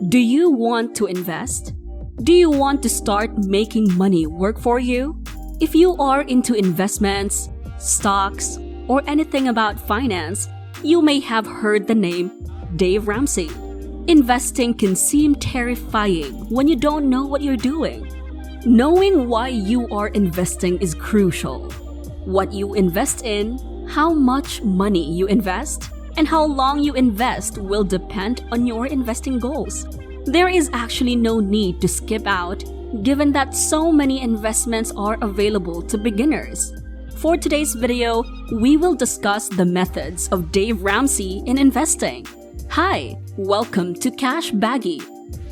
Do you want to invest? Do you want to start making money work for you? If you are into investments, stocks, or anything about finance, you may have heard the name Dave Ramsey. Investing can seem terrifying when you don't know what you're doing. Knowing why you are investing is crucial. What you invest in, how much money you invest, and how long you invest will depend on your investing goals. There is actually no need to skip out, given that so many investments are available to beginners. For today's video, we will discuss the methods of Dave Ramsey in investing. Hi, welcome to Cash Baggy.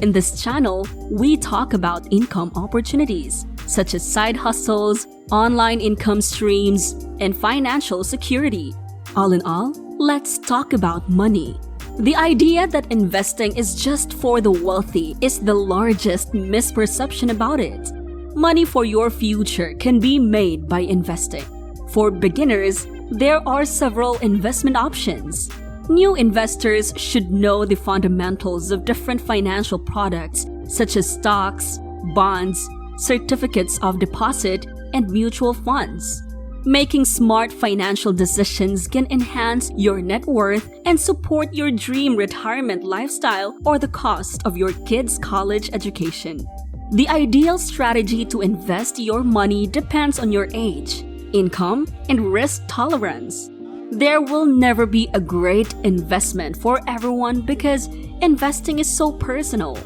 In this channel, we talk about income opportunities, such as side hustles, online income streams, and financial security. All in all, let's talk about money. The idea that investing is just for the wealthy is the largest misperception about it. Money for your future can be made by investing. For beginners, there are several investment options. New investors should know the fundamentals of different financial products such as stocks, bonds, certificates of deposit, and mutual funds. Making smart financial decisions can enhance your net worth and support your dream retirement lifestyle or the cost of your kids' college education. The ideal strategy to invest your money depends on your age, income, and risk tolerance. There will never be a great investment for everyone because investing is so personal.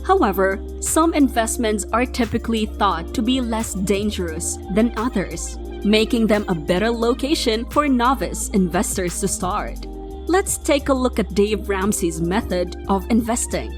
However, some investments are typically thought to be less dangerous than others, making them a better location for novice investors to start. Let's take a look at Dave Ramsey's method of investing.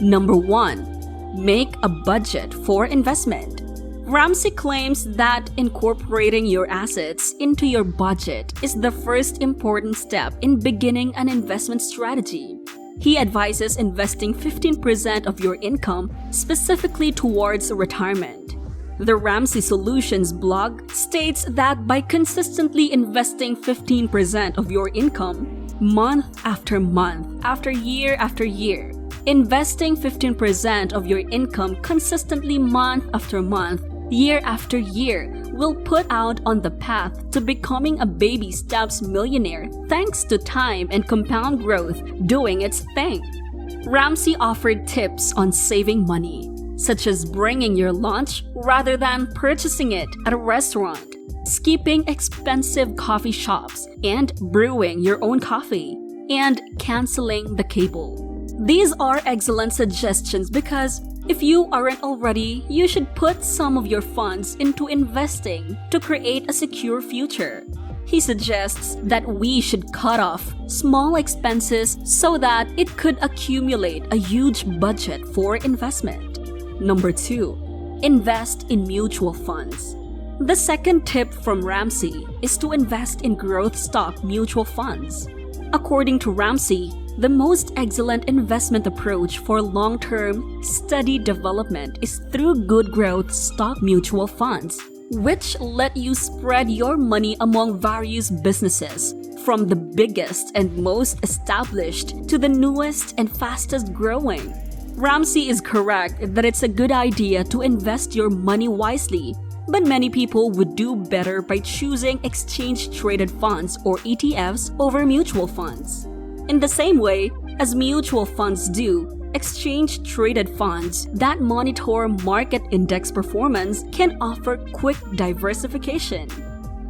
Number 1. Make a budget for investment. Ramsey claims that incorporating your assets into your budget is the first important step in beginning an investment strategy. He advises investing 15% of your income specifically towards retirement. The Ramsey Solutions blog states that by consistently investing 15% of your income, month after month, after year, investing 15% of your income consistently month after month, year after year, will put out on the path to becoming a baby steps millionaire thanks to time and compound growth doing its thing. Ramsey offered tips on saving money, such as bringing your lunch rather than purchasing it at a restaurant, skipping expensive coffee shops and brewing your own coffee, and canceling the cable. These are excellent suggestions because if you aren't already, you should put some of your funds into investing to create a secure future. He suggests that we should cut off small expenses so that it could accumulate a huge budget for investment. Number 2. Invest in mutual funds. The second tip from Ramsey is to invest in growth stock mutual funds. According to Ramsey, the most excellent investment approach for long-term, steady development is through good growth stock mutual funds, which let you spread your money among various businesses, from the biggest and most established to the newest and fastest growing. Ramsey is correct that it's a good idea to invest your money wisely, but many people would do better by choosing exchange-traded funds or ETFs over mutual funds. In the same way as mutual funds do, exchange-traded funds that monitor market index performance can offer quick diversification.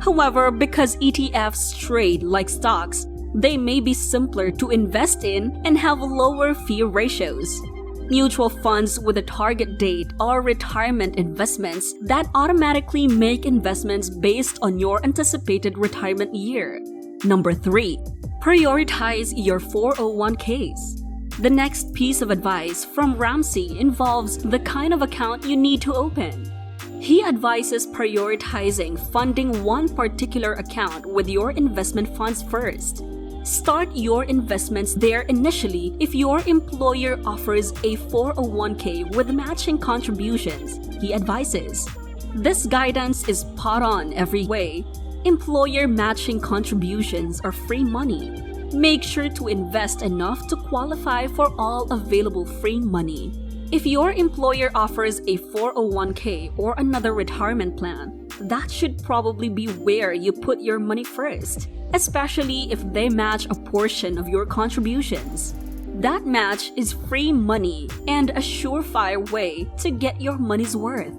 However, because ETFs trade like stocks, they may be simpler to invest in and have lower fee ratios. Mutual funds with a target date are retirement investments that automatically make investments based on your anticipated retirement year. Number 3. Prioritize your 401ks. The next piece of advice from Ramsey involves the kind of account you need to open. He advises prioritizing funding one particular account with your investment funds first. Start your investments there initially if your employer offers a 401k with matching contributions, he advises. This guidance is spot on every way. Employer matching contributions are free money. Make sure to invest enough to qualify for all available free money. If your employer offers a 401k or another retirement plan, that should probably be where you put your money first, especially if they match a portion of your contributions. That match is free money and a surefire way to get your money's worth.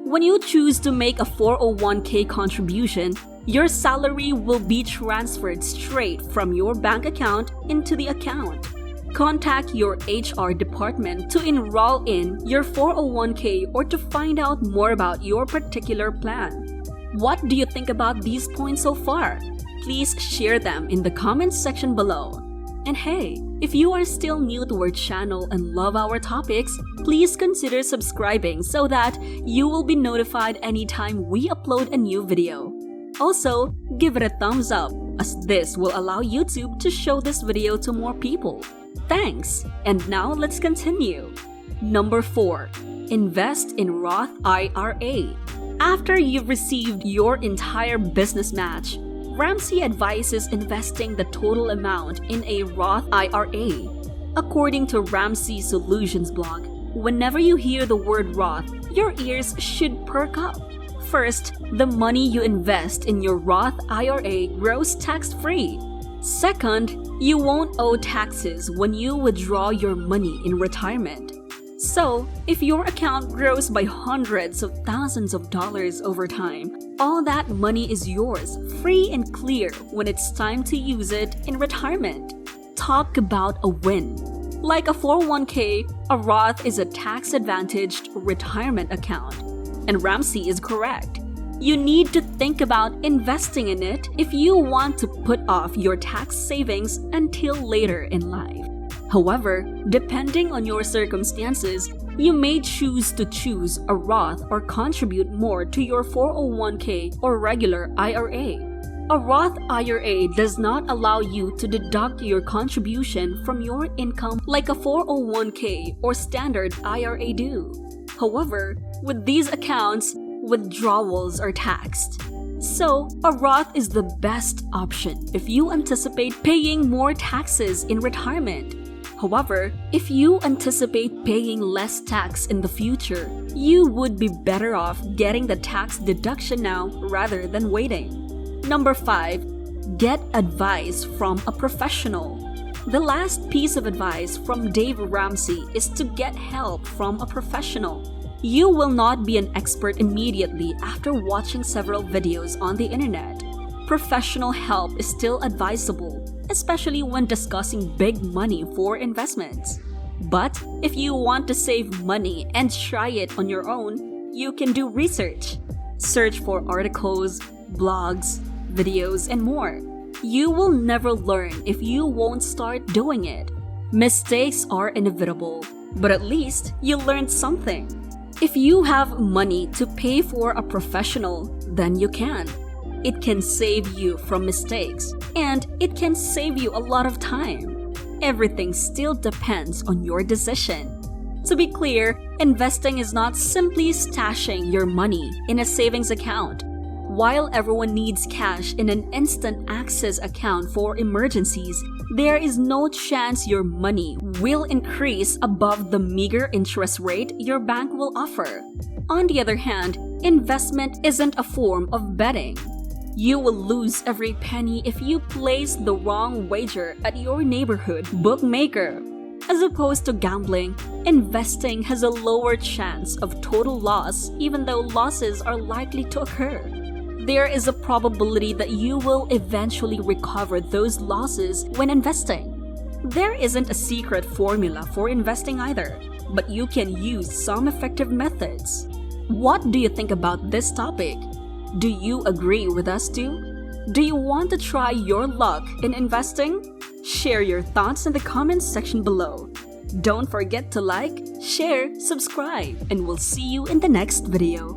When you choose to make a 401k contribution, your salary will be transferred straight from your bank account into the account. Contact your HR department to enroll in your 401k or to find out more about your particular plan. What do you think about these points so far? Please share them in the comments section below. And hey, if you are still new to our channel and love our topics, please consider subscribing so that you will be notified anytime we upload a new video. Also, give it a thumbs up as this will allow YouTube to show this video to more people. Thanks! And now let's continue. Number 4. Invest in Roth IRA. After you've received your entire business match, Ramsey advises investing the total amount in a Roth IRA. According to Ramsey Solutions blog, whenever you hear the word Roth, your ears should perk up. First, the money you invest in your Roth IRA grows tax-free. Second, you won't owe taxes when you withdraw your money in retirement. So, if your account grows by hundreds of thousands of dollars over time, all that money is yours, free and clear when it's time to use it in retirement. Talk about a win. Like a 401k, a Roth is a tax-advantaged retirement account. And Ramsey is correct. You need to think about investing in it if you want to put off your tax savings until later in life. However, depending on your circumstances, you may choose a Roth or contribute more to your 401k or regular IRA. A Roth IRA does not allow you to deduct your contribution from your income like a 401k or standard IRA do. However, with these accounts, withdrawals are taxed. So, a Roth is the best option if you anticipate paying more taxes in retirement. However, if you anticipate paying less tax in the future, you would be better off getting the tax deduction now rather than waiting. Number 5. Get advice from a professional. The last piece of advice from Dave Ramsey is to get help from a professional. You will not be an expert immediately after watching several videos on the internet. Professional help is still advisable, especially when discussing big money for investments. But if you want to save money and try it on your own, you can do research. Search for articles, blogs, videos, and more. You will never learn if you won't start doing it. Mistakes are inevitable, but at least you learned something. If you have money to pay for a professional, then you can. It can save you from mistakes, and it can save you a lot of time. Everything still depends on your decision. To be clear, investing is not simply stashing your money in a savings account. While everyone needs cash in an instant access account for emergencies, there is no chance your money will increase above the meager interest rate your bank will offer. On the other hand, investment isn't a form of betting. You will lose every penny if you place the wrong wager at your neighborhood bookmaker. As opposed to gambling, investing has a lower chance of total loss even though losses are likely to occur. There is a probability that you will eventually recover those losses when investing. There isn't a secret formula for investing either, but you can use some effective methods. What do you think about this topic? Do you agree with us too? Do you want to try your luck in investing? Share your thoughts in the comments section below. Don't forget to like, share, subscribe, and we'll see you in the next video.